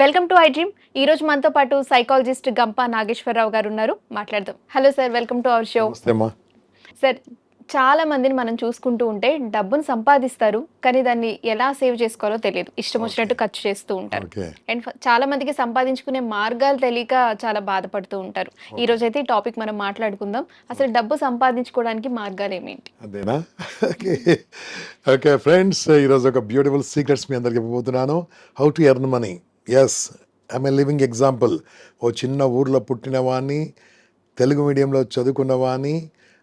Welcome to I dream. ఈ రోజు మనతో పాటు సైకాలజిస్ట్ గంపా నాగేశ్వరరావు గారు ఉన్నారు. మాట్లాడదాం. Hello sir, welcome to our show. నమస్తే అమ్మా. సార్, చాలా మందిని మనం చూసుకుంటూ ఉంటే డబ్బును సంపాదిస్తారు, కానీ దాన్ని ఎలా సేవ్ చేసుకోవాలో తెలియదు. ఇష్టం వచ్చినట్టు ఖర్చు చేస్తూ ఉంటారు. ఓకే. అండ్ చాలా మందికి సంపాదించుకునే మార్గాలు తెలియక చాలా బాధపడుతూ ఉంటారు. ఈ రోజు అయితే ఈ టాపిక్ మనం మాట్లాడుకుందాం. అసలు డబ్బు సంపాదించుకోవడానికి మార్గాలు ఏమేంటి? అదేనా? ఓకే. ఓకే ఫ్రెండ్స్, ఈరోజు ఒక బ్యూటిఫుల్ సీక్రెట్స్ మీ అందరికి చెప్పబోతున్నాను. How to earn money. Yes, I'm a living example. ఓ చిన్న ఊర్లో పుట్టిన వాడిని, తెలుగు మీడియంలో చదువుకున్న వాడిని,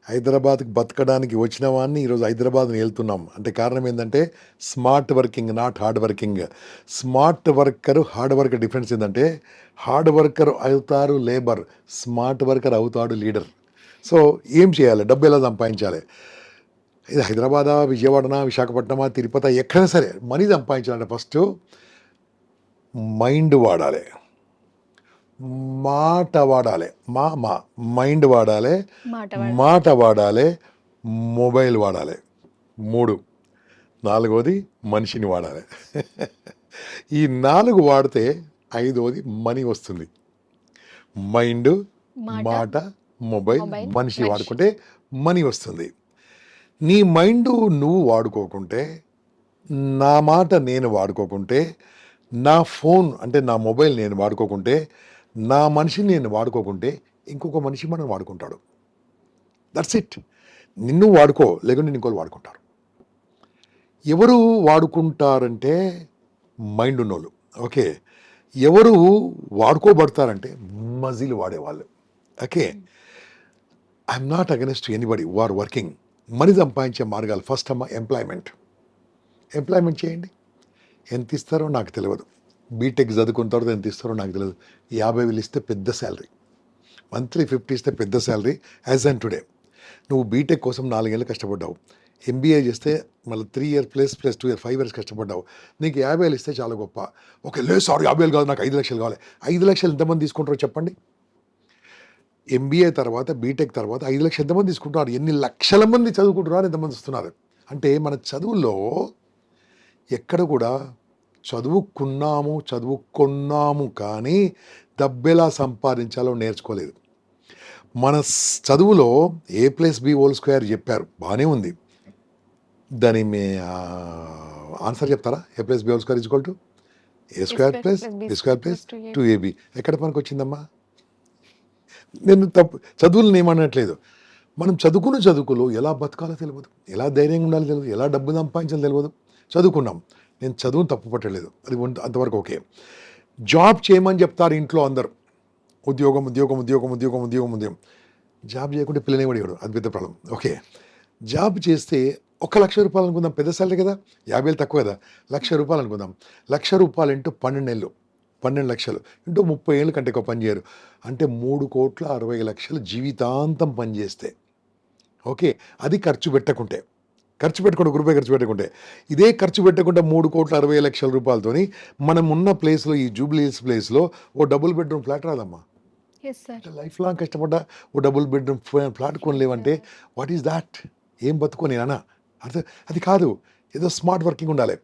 హైదరాబాద్కి బతకడానికి వచ్చిన వాడిని ఈరోజు హైదరాబాద్ని వెళ్తున్నాం. అంటే కారణం ఏంటంటే smart working, not hard working. Smart worker, hard worker difference ఏంటంటే హార్డ్ వర్కర్ అవుతారు లేబర్, స్మార్ట్ వర్కర్ అవుతాడు లీడర్. సో ఏం చేయాలి? డబ్బు ఎలా సంపాదించాలి? ఇది హైదరాబాదా, విజయవాడనా, విశాఖపట్నమా, తిరుపతి, ఎక్కడైనా సరే మనీ సంపాదించాలంటే ఫస్ట్ మైండ్ వాడాలి, మాట వాడాలి, మైండ్ వాడాలి, మాట వాడాలి, మొబైల్ వాడాలి. 3. 4వది మనిషిని వాడాలి. ఈ 4 వాడితే 5వది మనీ వస్తుంది. మైండ్, మాట, మొబైల్, మనిషి వాడుకుంటే మనీ వస్తుంది. నీ మైండ్ నువ్వు వాడుకోకుంటే, నా మాట నేను వాడుకోకుంటే, నా ఫోన్ అంటే నా మొబైల్ నేను వాడుకోకుంటే, నా మనిషిని నేను వాడుకోకుంటే ఇంకొక మనిషి మనం వాడుకుంటాడు. That's it. నిన్ను వాడుకో, లేకుంటే ఇంకోళ్ళు వాడుకుంటారు. ఎవరు వాడుకుంటారంటే మైండ్ ఉన్నోళ్ళు. ఓకే. ఎవరు వాడుకోబడతారంటే మజిల్ వాడేవాళ్ళు. Okay. I'm not against anybody who are working. Money సంపాదించే మార్గాలు ఫస్ట్ అమ్మ ఎంప్లాయ్మెంట్ చేయండి. ఎంత ఇస్తారో నాకు తెలియదు. బీటెక్ చదువుకున్న తర్వాత ఎంత ఇస్తారో నాకు తెలియదు. 50,000 ఇస్తే పెద్ద శాలరీ, మంత్లీ 50 ఇస్తే పెద్ద శాలరీ. యాజ్ అండ్ టుడే నువ్వు బీటెక్ కోసం 4 ఏళ్ళు కష్టపడ్డావు, ఎంబీఏ చేస్తే మళ్ళీ 3 ఇయర్ ప్లస్ 2 ఇయర్ 5 ఇయర్స్ కష్టపడ్డావు, నీకు 50,000 ఇస్తే చాలా గొప్ప. ఓకే, లేదు సార్ 50,000 కాదు, నాకు 5 లక్షలు కావాలి. 5 లక్షలు ఎంతమంది తీసుకుంటారో చెప్పండి. ఎంబీఏ తర్వాత బీటెక్ తర్వాత 5 లక్షలు ఎంతమంది తీసుకుంటున్నారు? ఎన్ని లక్షల మంది చదువుకుంటున్నారు, ఎంతమంది వస్తున్నారు? అంటే మన చదువుల్లో ఎక్కడ కూడా చదువుకున్నాము కానీ డబ్బెలా సంపాదించాలో నేర్చుకోలేదు. మన చదువులో A+B² చెప్పారు, బాగానే ఉంది. దాని మీ ఆన్సర్ చెప్తారా? A+B² = A² + B² + 2AB. ఎక్కడ పనికి వచ్చిందమ్మా? నేను చదువులను ఏమనట్లేదు. మనం చదువుకులో ఎలా బతకాలో తెలియదు, ఎలా ధైర్యంగా ఉండాలో తెలియదు, ఎలా డబ్బు సంపాదించాలో తెలియదు. చదువుకున్నాం, నేను చదువును తప్పు పట్టలేదు, అది అంతవరకు ఓకే. జాబ్ చేయమని చెప్తారు ఇంట్లో అందరు, ఉద్యోగం. జాబ్ చేయకుంటే పిల్లని పడేవాడు, అది పెద్ద ప్రాబ్లం. ఓకే, జాబ్ చేస్తే 1,00,000 రూపాయలు అనుకుందాం, పెద్ద సాలరీ కదా, 50,000 తక్కువ కదా. 1,00,000 రూపాయలు అనుకుందాం. 1,00,000 రూపాయలు ఇంటూ 12 నెలలు, 12 లక్షలు ఇంటూ 30 ఏళ్ళు కంటే ఎక్కువ పని చేయరు. అంటే 3,60,00,000 జీవితాంతం పనిచేస్తే. ఓకే, అది ఖర్చు పెట్టుకుంటే రూపాయి ఖర్చు పెట్టుకుంటే. ఇదే ఖర్చు పెట్టకుండా 3,60,00,000 రూపాయలతోని మనం ఉన్న ప్లేస్లో, ఈ జూబ్లీ హిల్స్ ప్లేస్లో ఓ డబుల్ బెడ్రూమ్ ఫ్లాట్ రాదమ్మా. లైఫ్ లాంగ్ కష్టపడ్డా ఓ డబుల్ బెడ్రూమ్ ఫ్లాట్ కొనలేవంటే వాట్ ఈస్ దాట్? ఏం బతుకొని అన్నా అది కాదు. ఏదో స్మార్ట్ వర్కింగ్ ఉండాలి.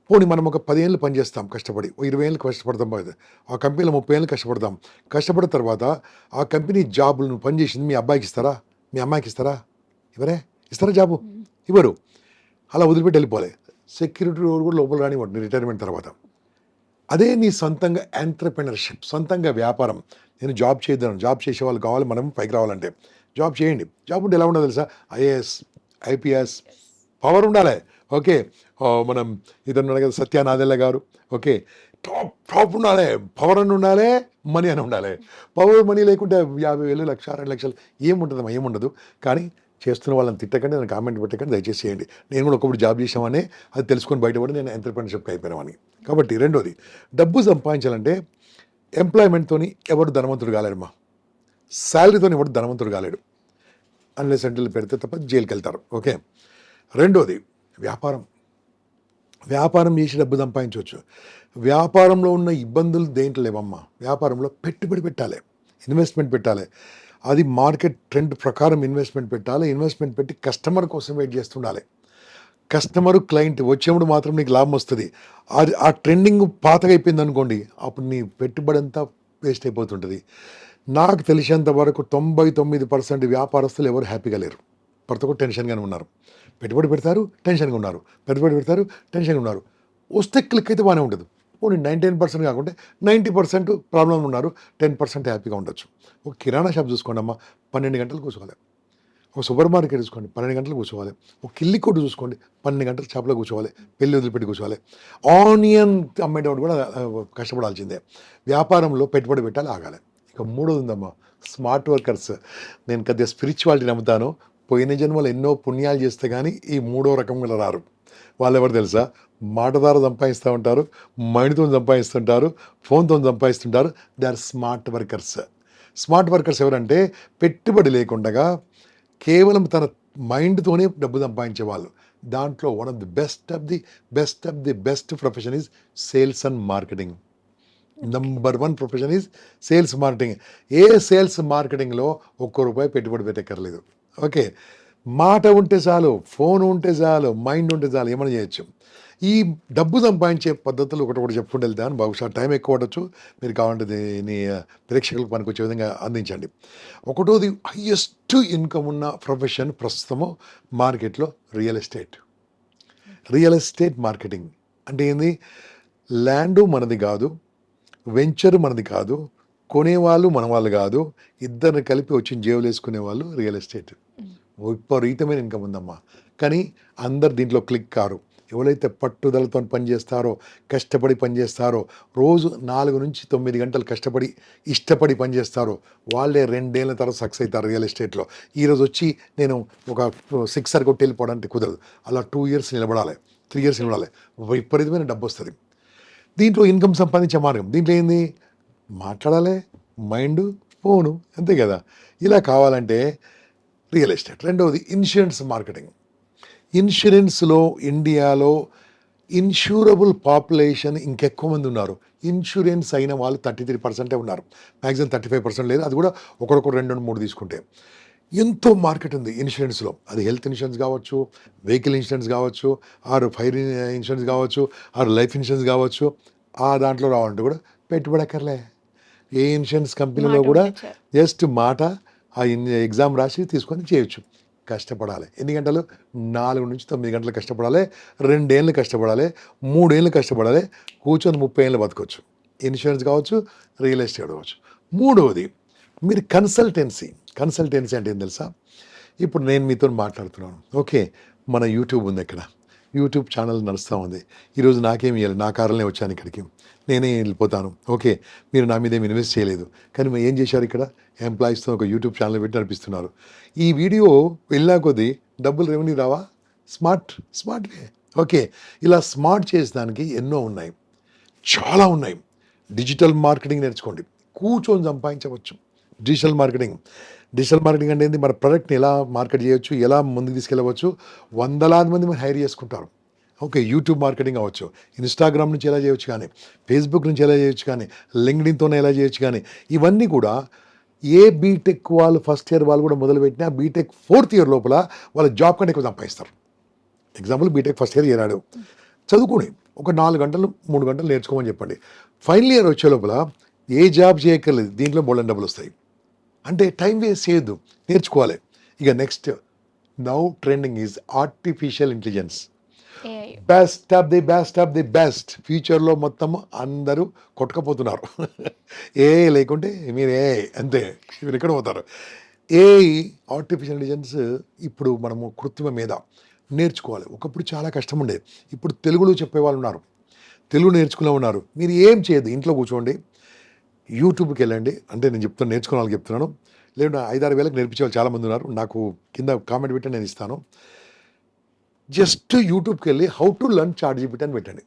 పోనీ మనం ఒక 10 ఏళ్ళు పనిచేస్తాం కష్టపడి, ఓ 20 ఏళ్ళు కష్టపడతాం, ఆ కంపెనీలో 30 ఏళ్ళు కష్టపడతాం. కష్టపడిన తర్వాత ఆ కంపెనీ జాబులు పనిచేసింది మీ అబ్బాయికి ఇస్తారా, మీ అమ్మాయికి ఇస్తారా? ఇస్తారా జాబు? ఇవ్వరు. అలా వదిలిపెట్టి వెళ్ళిపోలే. సెక్యూరిటీ రోడ్ కూడా లోపల రానివ్వండి రిటైర్మెంట్ తర్వాత. అదే నీ సొంతంగా ఎంటర్‌ప్రెన్యూర్‌షిప్, సొంతంగా వ్యాపారం. నేను జాబ్ చేద్దాను, జాబ్ చేసే వాళ్ళు కావాలి మనం పైకి రావాలంటే. జాబ్ చేయండి. జాబ్ ఉంటే ఎలా ఉండాలి తెలుసా? ఐఏఎస్, ఐపీఎస్ పవర్ ఉండాలి. ఓకే, మనం ఇతను కదా సత్య నాదెల్ల గారు. ఓకే, టాప్ ఉండాలి, పవర్ అని ఉండాలి, మనీ అని ఉండాలి. పవర్ మనీ లేకుంటే 50,000, 1,00,000, 2,00,000 ఏముంటుందమ్మా? ఏముండదు. కానీ చేస్తున్న వాళ్ళని తిట్టకండి, నేను కామెంట్ పెట్టకండి, దయచేసి చేయండి. నేను కూడా ఒకప్పుడు జాబ్ చేసామని అది తెలుసుకొని బయటపడి నేను ఎంటర్‌ప్రెన్యూర్‌షిప్‌కి అయిపోయినామని. కాబట్టి రెండోది, డబ్బు సంపాదించాలంటే ఎంప్లాయ్మెంట్తో ఎవరు ధనవంతుడు కాలేడమ్మా. శాలరీతో ఎవరు ధనవంతుడు కాలేడు. అన్లెస్ సెంటర్లు పెడితే తప్ప జైలుకి వెళ్తారు. ఓకే, రెండోది వ్యాపారం చేసి డబ్బు సంపాదించవచ్చు. వ్యాపారంలో ఉన్న ఇబ్బందులు దేంట్లో లేవమ్మా. వ్యాపారంలో పెట్టుబడి పెట్టాలి, ఇన్వెస్ట్మెంట్ పెట్టాలి. అది మార్కెట్ ట్రెండ్ ప్రకారం ఇన్వెస్ట్మెంట్ పెట్టాలి. ఇన్వెస్ట్మెంట్ పెట్టి కస్టమర్ కోసం వెయిట్ చేస్తుండాలి. కస్టమరు క్లయింట్ వచ్చినప్పుడు మాత్రం నీకు లాభం వస్తుంది. అది ఆ ట్రెండింగ్ పాతగా అయిపోయింది అనుకోండి, అప్పుడు నీ పెట్టుబడి అంతా వేస్ట్ అయిపోతుంటుంది. నాకు తెలిసినంత వరకు 99% వ్యాపారస్తులు ఎవరు హ్యాపీగా లేరు. ప్రతి ఒక్కరు టెన్షన్గానే ఉన్నారు. పెట్టుబడి పెడతారు, టెన్షన్గా ఉన్నారు. పెట్టుబడి పెడతారు, టెన్షన్గా ఉన్నారు. వస్తే క్లిక్ అయితే బాగానే ఉంటుంది. పోనీ 99% కాకుంటే 90% ప్రాబ్లం ఉన్నారు, 10% హ్యాపీగా ఉండొచ్చు. ఒక కిరాణా షాప్ చూసుకోండి అమ్మా, 12 గంటలు కూర్చోవాలి. ఒక సూపర్ మార్కెట్ చూసుకోండి, 12 గంటలు కూర్చోవాలి. ఒక కిల్లి కొట్టు చూసుకోండి, 12 గంటలు షాప్లో కూర్చోవాలి. పెళ్ళి వదిలిపెట్టి కూర్చోవాలి. ఆనియన్ అమ్మేటప్పుడు కూడా కష్టపడాల్సిందే. వ్యాపారంలో పెట్టుబడి పెట్టాలి, ఆగాలి. ఇక మూడోది ఉందమ్మా, స్మార్ట్ వర్కర్స్. నేను కొద్దిగా స్పిరిచువాలిటీ నమ్ముతాను. పోయిన జన్మలో ఎన్నో పుణ్యాలు చేస్తే కానీ ఈ మూడో రకం కూడా రారు. వాళ్ళు ఎవరు తెలుసా? మాట ద్వారా సంపాదిస్తూ ఉంటారు, మైండ్తో సంపాదిస్తుంటారు, ఫోన్తో సంపాదిస్తుంటారు. They are smart workers. Smart workers ఎవరంటే పెట్టుబడి లేకుండా కేవలం తన మైండ్తోనే డబ్బు సంపాదించే వాళ్ళు. దాంట్లో one of the best profession is sales and marketing. Number 1 profession is sales marketing. ఏ సేల్స్ మార్కెటింగ్లో ₹1 పెట్టుబడి పెట్టక్కర్లేదు. ఓకే, మాట ఉంటే చాలు, ఫోన్ ఉంటే చాలు, మైండ్ ఉంటే చాలు, ఏమైనా చేయొచ్చు. ఈ డబ్బు సంపాదించే పద్ధతులు ఒకటి చెప్పుకుంటూ వెళ్తాను. బహుశా టైం ఎక్కువ పడవచ్చు, మీరు కావాలంటే దీన్ని ప్రేక్షకులకు పనికొచ్చే విధంగా అందించండి. ఒకటోది హైయెస్ట్ ఇన్కమ్ ఉన్న ప్రొఫెషన్ ప్రస్తుతము మార్కెట్లో రియల్ ఎస్టేట్ మార్కెటింగ్. అంటే ఏంది? ల్యాండు మనది కాదు, వెంచర్ మనది కాదు, కొనేవాళ్ళు మన వాళ్ళు కాదు, ఇద్దరిని కలిపి వచ్చి జేబులు వేసుకునే వాళ్ళు రియల్ ఎస్టేట్. విపరీతమైన ఇన్కమ్ ఉందమ్మా. కానీ అందరు దీంట్లో క్లిక్ కారు. ఎవరైతే పట్టుదలతో పనిచేస్తారో, కష్టపడి పనిచేస్తారో, రోజు 4 నుంచి 9 గంటలు కష్టపడి ఇష్టపడి పనిచేస్తారో వాళ్ళే 2 ఏళ్ళ తర్వాత సక్సెస్ అవుతారు రియల్ ఎస్టేట్లో. ఈరోజు వచ్చి నేను ఒక 6 కొట్టి వెళ్ళిపోవడానికి కుదరదు. అలా 2 ఇయర్స్ నిలబడాలి, 3 ఇయర్స్ నిలబడాలి. విపరీతమైన డబ్బు వస్తుంది. దీంట్లో ఇన్కమ్ సంపాదించే మార్గం దీంట్లో ఏంది? మాట్లాడాలి, మైండ్, ఫోను, అంతే కదా. ఇలా కావాలంటే రియల్ ఎస్టేట్. రెండవది ఇన్సూరెన్స్ మార్కెటింగ్. ఇన్సూరెన్స్లో ఇండియాలో ఇన్సూరబుల్ పాపులేషన్ ఇంకెక్కువ మంది ఉన్నారు. ఇన్సూరెన్స్ అయిన వాళ్ళు 33% ఉన్నారు. మ్యాక్సిమం 35% లేదు. అది కూడా ఒకరొకరు 2-3 తీసుకుంటే. ఎంతో మార్కెట్ ఉంది ఇన్సూరెన్స్లో. అది హెల్త్ ఇన్సూరెన్స్ కావచ్చు, వెహికల్ ఇన్సూరెన్స్ కావచ్చు, ఆరు ఫైర్ ఇన్సూరెన్స్ కావచ్చు, ఆరు లైఫ్ ఇన్సూరెన్స్ కావచ్చు. ఆ దాంట్లో రావాలంటే కూడా పెట్టుబడి అక్కర్లే. ఏ ఇన్సూరెన్స్ కంపెనీలో మాట కూడా ఉంటే చాలు. జస్ట్ మాట, ఆ ఎగ్జామ్ రాసి తీసుకొని చేయొచ్చు. కష్టపడాలి. ఎన్ని గంటలు? 4 నుంచి 9 గంటలు కష్టపడాలి, 2 ఏళ్ళు కష్టపడాలి, 3 ఏళ్ళు కష్టపడాలి. కూర్చొని 30 ఏళ్ళు బతకొచ్చు. ఇన్సూరెన్స్ కావచ్చు, రియల్ ఎస్టేట్ కావచ్చు. మూడవది మీరు కన్సల్టెన్సీ అంటే ఏం తెలుసా? ఇప్పుడు నేను మీతో మాట్లాడుతున్నాను. ఓకే, మన యూట్యూబ్ ఉంది. ఇక్కడ యూట్యూబ్ ఛానల్ నడుస్తూ ఉంది. ఈరోజు నాకేం ఇవ్వాలి, నా కారణమే వచ్చాను ఇక్కడికి, నేనే వెళ్ళిపోతాను. ఓకే, మీరు నా మీద ఏమి ఇన్వెస్ట్ చేయలేదు, కానీ మీరు ఏం చేశారు? ఇక్కడ ఎంప్లాయీస్తో ఒక యూట్యూబ్ ఛానల్ పెట్టి నడిపిస్తున్నారు. ఈ వీడియో వెళ్ళినా కొద్దీ డబ్బులు రెవెన్యూ రావా? స్మార్ట్వే. ఓకే, ఇలా స్మార్ట్ చేసేదానికి ఎన్నో ఉన్నాయి, చాలా ఉన్నాయి. డిజిటల్ మార్కెటింగ్ నేర్చుకోండి, కూర్చొని సంపాదించవచ్చు. డిజిటల్ మార్కెటింగ్ అంటే ఏంటి? మన ప్రోడక్ట్ని ఎలా మార్కెట్ చేయొచ్చు, ఎలా ముందుకు తీసుకెళ్ళవచ్చు. వందలాది మంది మనం హైర్ చేసుకుంటారు. ఓకే, యూట్యూబ్ మార్కెటింగ్ అవ్వచ్చు, ఇన్స్టాగ్రామ్ నుంచి ఎలా చేయొచ్చు, కానీ ఫేస్బుక్ నుంచి ఎలా చేయొచ్చు, కానీ లింక్డ్ఇన్తోనే ఎలా చేయొచ్చు. కానీ ఇవన్నీ కూడా ఏ బీటెక్ వాళ్ళు ఫస్ట్ ఇయర్ వాళ్ళు కూడా మొదలుపెట్టినా బీటెక్ 4th ఇయర్ లోపల వాళ్ళ జాబ్ కంటే ఎక్కువ సంపాదిస్తారు. ఎగ్జాంపుల్, బీటెక్ ఫస్ట్ ఇయర్ చేరాడు, చదువుకుని ఒక 4 గంటలు 3 గంటలు నేర్చుకోమని చెప్పండి. ఫైనల్ ఇయర్ వచ్చే లోపల ఏ జాబ్ చేయక్కర్లేదు, దీంట్లో బోల్డెన్ డబ్బులు వస్తాయి. అంటే టైం వేస్ట్ చేయొద్దు, నేర్చుకోవాలి. ఇక next, now trending is artificial intelligence. AI. Best of the best. ఫ్యూచర్లో మొత్తం అందరూ కొట్టుకపోతున్నారు. ఏఐ లేకుంటే మీరు ఏఐ అంతే, మీరు ఎక్కడ పోతారు? ఏఐ, ఆర్టిఫిషియల్ ఇంటెలిజెన్స్ ఇప్పుడు మనము కృత్రిమ మీద నేర్చుకోవాలి. ఒకప్పుడు చాలా కష్టం ఉండేది, ఇప్పుడు తెలుగులో చెప్పేవాళ్ళు ఉన్నారు, తెలుగు నేర్చుకునే ఉన్నారు. మీరు ఏం చేయదు, ఇంట్లో కూర్చోండి, యూట్యూబ్కి వెళ్ళండి. అంటే నేను చెప్తాను, నేర్చుకునే వాళ్ళకి చెప్తున్నాను. లేదంటే 5-6 వేలకు నేర్పించే వాళ్ళు చాలామంది ఉన్నారు. నాకు కింద కామెంట్ పెట్టి నేను ఇస్తాను. జస్ట్ యూట్యూబ్కి వెళ్ళి హౌ టు లర్న్ చాట్‌జీపీటీ అని పెట్టండి.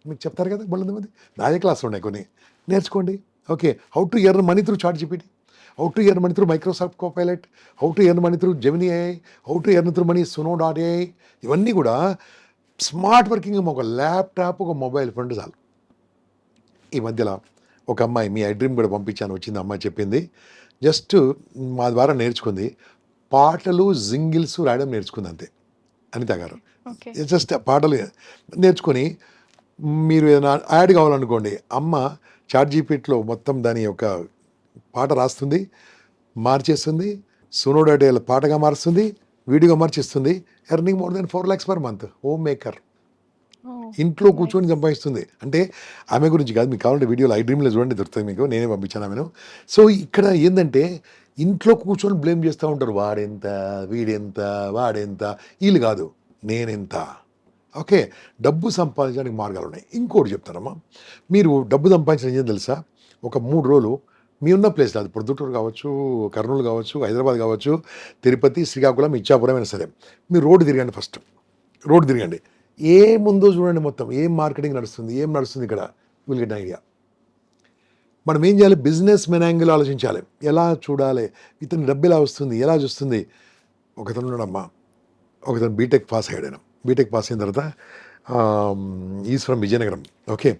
మీకు చెప్తారు కదా బోల్డంత మంది. నాదే క్లాసులు ఉన్నాయి కొన్ని, నేర్చుకోండి. Okay, how to earn money through ChatGPT, how to earn money through Microsoft Copilot, how to earn money through Gemini AI, how to earn through money Suno. ఇవన్నీ కూడా స్మార్ట్ వర్కింగ్. ఒక ల్యాప్టాప్, ఒక మొబైల్ ఫోన్ చాలు. ఈ మధ్యలో ఒక అమ్మాయి, me I dream కూడా పంపించాను, వచ్చింది అమ్మాయి చెప్పింది. జస్ట్ మా ద్వారా నేర్చుకుంది, పాటలు జింగిల్స్ రాయడం నేర్చుకుంది అంతే. అనిత గారు ఓకే. జస్ట్ పాటలు నేర్చుకొని మీరు ఏదైనా యాడ్ కావాలనుకోండి, అమ్మ చాట్ జీపీటీలో మొత్తం దాని యొక్క పాట రాస్తుంది, మార్చేస్తుంది, సోనోడాటేల పాటగా మారుస్తుంది, వీడియోగా మార్చిస్తుంది. Earning more than 4 lakhs per month. Home maker. Oh! ఇంట్లో నైస్. కూర్చొని సంపాదిస్తుంది. అంటే ఆమె గురించి కాదు, మీకు కావాలంటే వీడియోలో ఐ డ్రీమ్‌లో చూడండి దొరుకుతుంది మీకు. నేనే పంపించాను ఆమెను. సో, ఇక్కడ ఏందంటే ఇంట్లో కూర్చొని బ్లేమ్ చేస్తా ఉంటారు. వాడెంత, వీడెంత, వాడెంత, ఈళ్ళు కాదు నేనెంత. ఓకే. డబ్బు సంపాదించడానికి మార్గాలున్నాయి. ఇంకోటి చెప్తానమ్మా. మీరు డబ్బు సంపాదించడం ఏం తెలుసా? ఒక 3 రోజులు మీ ఉన్న ప్లేస్‌లో, అది ప్రొద్దుటూరు కావచ్చు, కర్నూలు కావచ్చు, హైదరాబాద్ కావచ్చు, తిరుపతి, శ్రీకాకుళం, ఇచ్చాపురం అయినా సరే. మీరు రోడ్డు తిరగండి ఫస్ట్. రోడ్డు తిరగండి. ఏముందో చూడండి మొత్తం. ఏం మార్కెటింగ్ నడుస్తుంది? ఏం నడుస్తుంది ఇక్కడ? You will get idea. మనం ఏం చేయాలి? బిజినెస్ మెన్ యాంగిల్ ఆలోచించాలి. ఎలా చూడాలి? ఇతని డబ్బు ఎలా వస్తుంది? ఎలా చూస్తుంది? ఒకతను ఉన్నాడమ్మా. ఒకతను బీటెక్ పాస్ అయ్యాడు ఆయన. బీటెక్ పాస్ అయిన తర్వాత ఈజ్ ఫ్రమ్ విజయనగరం. ఓకే.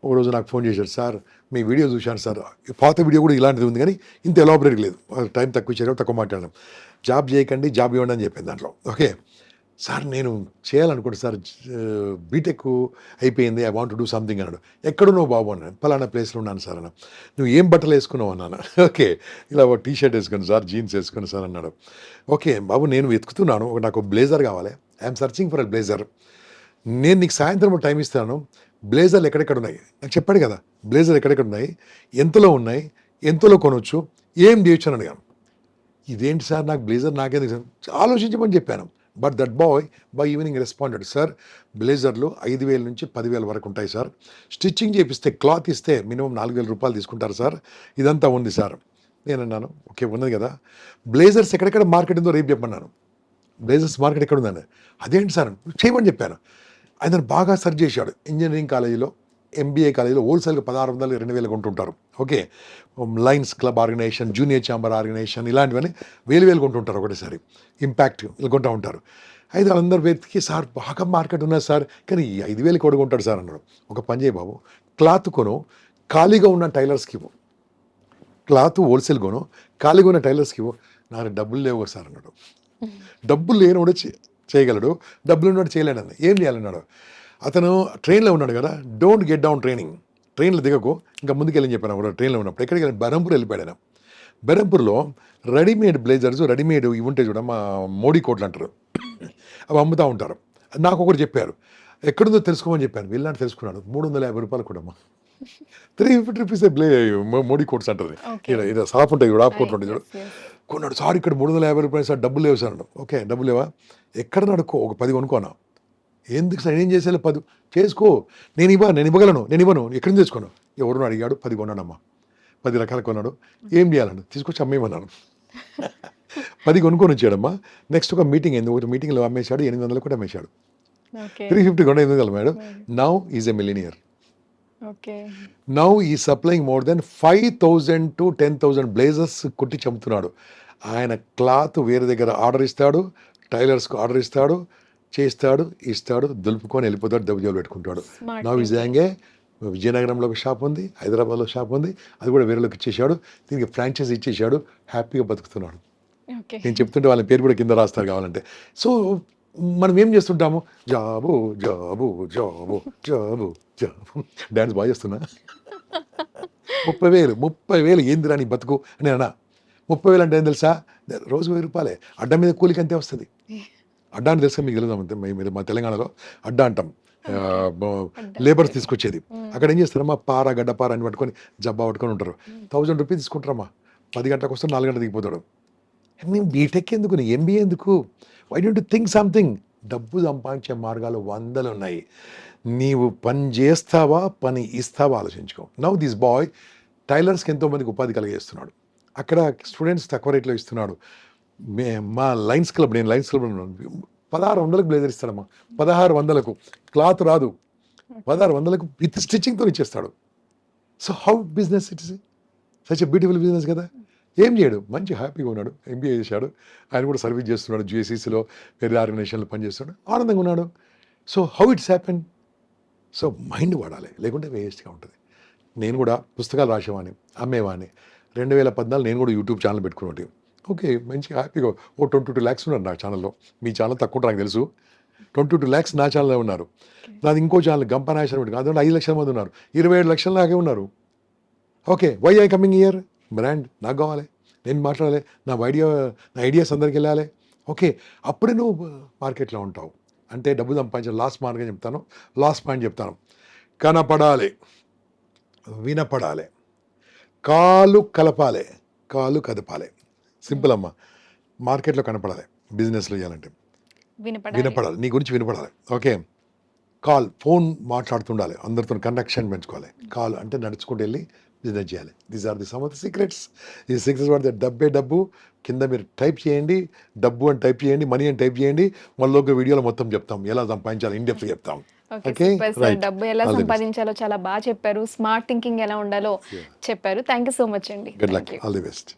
ఒకరోజు నాకు ఫోన్ చేశాడు. సార్ మీ వీడియో చూశాను సార్. పాత వీడియో కూడా ఇలాంటిది ఉంది కానీ ఇంత ఎలాబరేట్ లేదు. టైం తక్కువ ఇచ్చారు, తక్కువ మాట్లాడడం. జాబ్ చేయకండి, జాబ్ ఇవ్వండి అని చెప్పింది దాంట్లో. ఓకే. సార్ నేను చేయాలనుకుంటే సార్ బీటెక్ అయిపోయింది, I want to do something అన్నాడు. ఎక్కడున్నావు బాబు అన్నాడు. పలానా ప్లేస్లో ఉన్నాను సార్ అన్న. నువ్వు ఏం బట్టలు వేసుకున్నావు అన్నాను. ఓకే. ఇలా ఒక టీ షర్ట్ వేసుకుని సార్, జీన్స్ వేసుకుని సార్ అన్నాడు. ఓకే బాబు, నేను వెతుకుతున్నాను, నాకు బ్లేజర్ కావాలి, I'm searching for a blazer. నేను నీకు సాయంత్రం టైం ఇస్తాను, బ్లేజర్లు ఎక్కడెక్కడ ఉన్నాయి నాకు చెప్పాడు కదా. బ్లేజర్ ఎక్కడెక్కడ ఉన్నాయి, ఎంతలో ఉన్నాయి, ఎంతలో కొనవచ్చు, ఏం చేయొచ్చు అని అడిగాను. ఇదేంటి సార్, నాకు బ్లేజర్ నాకేందుకు ఆలోచించమని చెప్పాను. But that boy by evening responded. Sir బ్లేజర్లు 5,000 నుంచి 10,000 వరకు ఉంటాయి సార్. స్టిచ్చింగ్ చేపిస్తే, క్లాత్ ఇస్తే మినిమం 4,000 రూపాయలు తీసుకుంటారు సార్. ఇదంతా ఉంది సార్. నేను అన్నాను ఓకే ఉన్నది కదా, బ్లేజర్స్ ఎక్కడెక్కడ మార్కెట్ ఉందో రేపు చెప్పన్నాను. బ్లేజర్స్ మార్కెట్ ఎక్కడ ఉందని. అదేంటి సార్ చేయమని చెప్పాను. ఆయన బాగా సెర్చ్ చేశాడు. ఇంజనీరింగ్ కాలేజీలో, ఎంబీఏ కాలేజీలో హోల్సేల్గా 1,600, 2,000 కొంటుంటారు. Okay. Lions Club organisation, junior chamber organisation, ఇలాంటివన్నీ వేలు కొంటుంటారు ఒకటేసారి. ఇంపాక్ట్ ఇలా కొంటూ ఉంటారు. అయితే వాళ్ళందరూ వెతికి సార్ బాగా మార్కెట్ ఉన్నది సార్, కానీ ఈ 5,000 కూడా కొంటాడు సార్ అన్నాడు. ఒక పని చేయ బాబు, క్లాత్ కొను, ఖాళీగా ఉన్న టైలర్స్కి ఇవ్వు. క్లాత్ హోల్సేల్ కొను, ఖాళీగా ఉన్న టైలర్స్కి ఇవ్వు. నాకు డబ్బులు లేవు సార్ అన్నాడు. డబ్బులు లేనివాడు చేయగలడు, డబ్బులు ఉన్నవాడు చేయలేడని. ఏం చేయాలన్నాడు. అతను ట్రైన్లో ఉన్నాడు కదా, డోంట్ గెట్ డౌన్ ట్రైనింగ్. ట్రైన్లో దిగకు, ఇంకా ముందుకెళ్ళని చెప్పాను కూడా. ట్రైన్లో ఉన్నప్పుడు ఎక్కడికి వెళ్ళి బెరంపూర్ వెళ్ళిపోయాడు ఆయన. బెరంపూర్లో రెడీమేడ్ బ్లేజర్స్, రెడీమేడ్ ఇవి ఉంటాయి చూడ, మా మోడీ కోట్లు అంటారు, అవి అమ్ముతూ ఉంటారు. నాకు ఒకటి చెప్పారు, ఎక్కడుందో తెలుసుకోమని చెప్పాను. వెళ్ళాను, తెలుసుకున్నాడు. 350 రూపాయలు కూడా 350 రూపీస్ మోడీ కోట్స్ అంటారు. ఓకే. ఇలా షాప్ ఉంటాయి చూడు, ఆఫ్ కోట్లు ఉంటాయి చూడు. Yes, yes. కొన్నాడు. సార్ ఇక్కడ 350 రూపాయలు సార్, డబ్బులు లేవు సార్ అన్నాడు. ఓకే, డబ్బులు లేవా, ఎక్కడ నడుకో, ఒక 10 కొనుక్కోనా. ఎందుకు సార్, ఏం చేసేయాలి, 10 చేసుకో, నేను ఇవ్వగలను, నేను ఇవ్వను, ఎక్కడి నుంచి తెచ్చుకోను. ఎవరు అడిగాడు, 10 కొన్నాడమ్మా. 10 రకాలు కొన్నాడు. ఏం చేయాలండి, తీసుకొచ్చి అమ్మేయమన్నాను. 10 కొనుక్కొని వచ్చాడమ్మా. నెక్స్ట్ ఒక మీటింగ్ అయింది. ఒక మీటింగ్లో అమ్మేశాడు, 800 కూడా అమ్మేశాడు. ఓకే. 350 కొన్న 800 అమ్మాడు. Now is a millionaire. Okay. Now ఈ supplying more than 5,000 to 10,000 blazers కుట్టి చంపుతున్నాడు. ఆయన క్లాత్ వేరే దగ్గర ఆర్డర్ ఇస్తాడు, టైలర్స్కి ఆర్డర్ ఇస్తాడు, చేస్తాడు, ఇస్తాడు, దులుపుకొని వెళ్ళిపోతాడు, డబ్బు పెట్టుకుంటాడు. స్మార్ట్ నా విజయంగా విజయనగరంలో ఒక షాప్ ఉంది, హైదరాబాద్లో షాప్ ఉంది, అది కూడా వేరేలోకి ఇచ్చేసాడు. దీనికి ఫ్రాంచైజీ ఇచ్చేసాడు, హ్యాపీగా బతుకుతున్నాడు. ఓకే. నేను చెప్తుంటే వాళ్ళ పేరు కూడా కింద రాస్తారు కావాలంటే. సో మనం ఏం చేస్తుంటాము, job job job job job, dance బాగా చేస్తున్నా. 30,000 ఏందిరా నీ బతుకు అని అన్నా. 30,000 అంటే ఏం తెలుసా, రోజు 1,000 రూపాయలే. అడ్డా మీద కూలికి అంతే వస్తుంది. అడ్డా అని తెలుసా మీకు, తెలుసు అంతే. మీరు మా తెలంగాణలో అడ్డా అంటాం, లేబర్స్ తీసుకొచ్చేది. అక్కడ ఏం చేస్తారమ్మా, గడ్డపార అని పట్టుకొని జబ్బా పట్టుకొని ఉంటారు. 1,000 రూపీస్ తీసుకుంటారమ్మా. 10 గంటలకు వస్తాడు, 4 గంటలకు దిగిపోతాడు. నేను బీటెక్ ఎందుకు, నీ ఎంబీఏ ఎందుకు, why don't you think something. డబ్బు సంపాదించే మార్గాలు 100 ఉన్నాయి. నీవు పని చేస్తావా, పని ఇస్తావా ఆలోచించుకో. నౌ దిస్ బాయ్ టైలర్స్కి ఎంతోమందికి ఉపాధి కలిగేస్తున్నాడు. అక్కడ స్టూడెంట్స్ తక్కువ రేట్లో ఇస్తున్నాడు. మా లయన్స్ క్లబ్, నేను లయన్స్ క్లబ్ 1,600కు బ్లేజర్ ఇస్తాడమ్మా. 1,600కు క్లాత్ రాదు, 1,600కు విత్ స్టిచ్చింగ్తో ఇచ్చేస్తాడు. So how business it is such a beautiful business కదా. ఏం చేయడు, మంచి హ్యాపీగా ఉన్నాడు, ఎంబీఏ చేశాడు, ఆయన కూడా సర్వీస్ చేస్తున్నాడు, జిఎస్సిసిలో వేరే ఆర్గనైజేషన్లో పనిచేస్తున్నాడు, ఆనందంగా ఉన్నాడు. So how it's happen. So mind వాడాలి, లేకుంటే వేస్ట్గా ఉంటుంది. నేను కూడా పుస్తకాలు రాసేవాడిని, అమ్మేవాడిని. 2014 నేను కూడా యూట్యూబ్ ఛానల్ పెట్టుకున్నాను. ఓకే, మంచిగా హ్యాపీగా ఓ 22 lakhs ఉన్నారు నా ఛానల్లో. మీ ఛానల్ తక్కువ నాకు తెలుసు, 22 lakhs నా ఛానల్లో ఉన్నారు. నాది ఇంకో ఛానల్ గంపనాశనం పెట్టుకో అందులో 5 లక్షల మంది ఉన్నారు. 27 లక్షల దాకే ఉన్నారు. Okay, why I coming year? Brand నాకు కావాలి, నేను మాట్లాడాలి, నా ఐడియాస్ అందరికి వెళ్ళాలి. ఓకే, అప్పుడే నువ్వు మార్కెట్లో ఉంటావు. అంటే డబ్బు సంపాదించాలి. లాస్ట్ మార్గం చెప్తాను, లాస్ట్ పాయింట్ చెప్తాను. కనపడాలి, వినపడాలి, కాలు కలపాలి, కాలు కదపాలి. సింపుల్ అమ్మ. మార్కెట్లో కనపడాలి, బిజినెస్లో చేయాలంటే వినపడాలి, నీ గురించి వినపడాలి. ఓకే, ఫోన్ మాట్లాడుతుండాలి, అందరితో కనెక్షన్ పెంచుకోవాలి. కాల్ అంటే నడుచుకుంటూ వెళ్ళి బిజినెస్ చేయాలి. These are the some of the secrets. ఈ సీక్రెట్స్ వాడితే డబ్బు కింద మీరు టైప్ చేయండి, డబ్బు అని టైప్ చేయండి, మనీ అని టైప్ చేయండి. మళ్ళీ ఒక వీడియోలో మొత్తం చెప్తాం ఎలా సంపాదించాలి, ఇన్ డెప్త్ చెప్తాం. Okay, right. డబ్బు ఎలా సంపాదించాలో చాలా బాగా చెప్పారు, స్మార్ట్ థింకింగ్ ఎలా ఉండాలో చెప్పారు. థ్యాంక్ యూ సో మచ్ అండి. Good luck, all the best.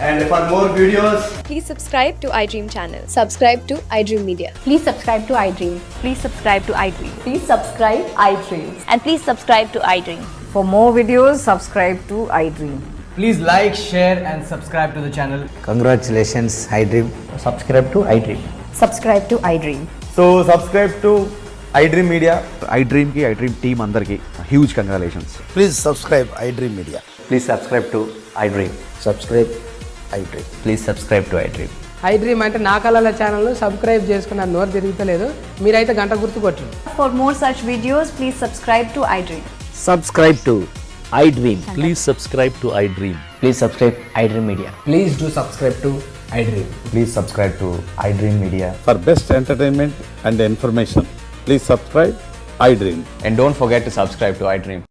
And for more videos, Please subscribe to iDream channel. Subscribe to iDream Media. Please subscribe to iDream. Please subscribe to iDream. Please subscribe iDream. And please subscribe to iDream. For more videos, subscribe to iDream. please like, share and subscribe to the channel. Congratulations, iDream. Subscribe to iDream. Subscribe to iDream. So subscribe to iDream Media. iDream की iDream team अंदर की huge congratulations. Please subscribe iDream Media. Please subscribe to iDream. Subscribe iDream. Please subscribe to iDream. iDream అంటే నా కళల channel subscribe చేసుకున్న నోరు తిరుగుతలేదు, మీరైతే గంట గుర్తు కొట్టండి. For more such videos, please subscribe to iDream. Subscribe to iDream. Please subscribe to iDream. Please subscribe iDream Media. Please do subscribe to iDream. Please subscribe to iDream Media. For best entertainment and information, please subscribe iDream. And don't forget to subscribe to iDream.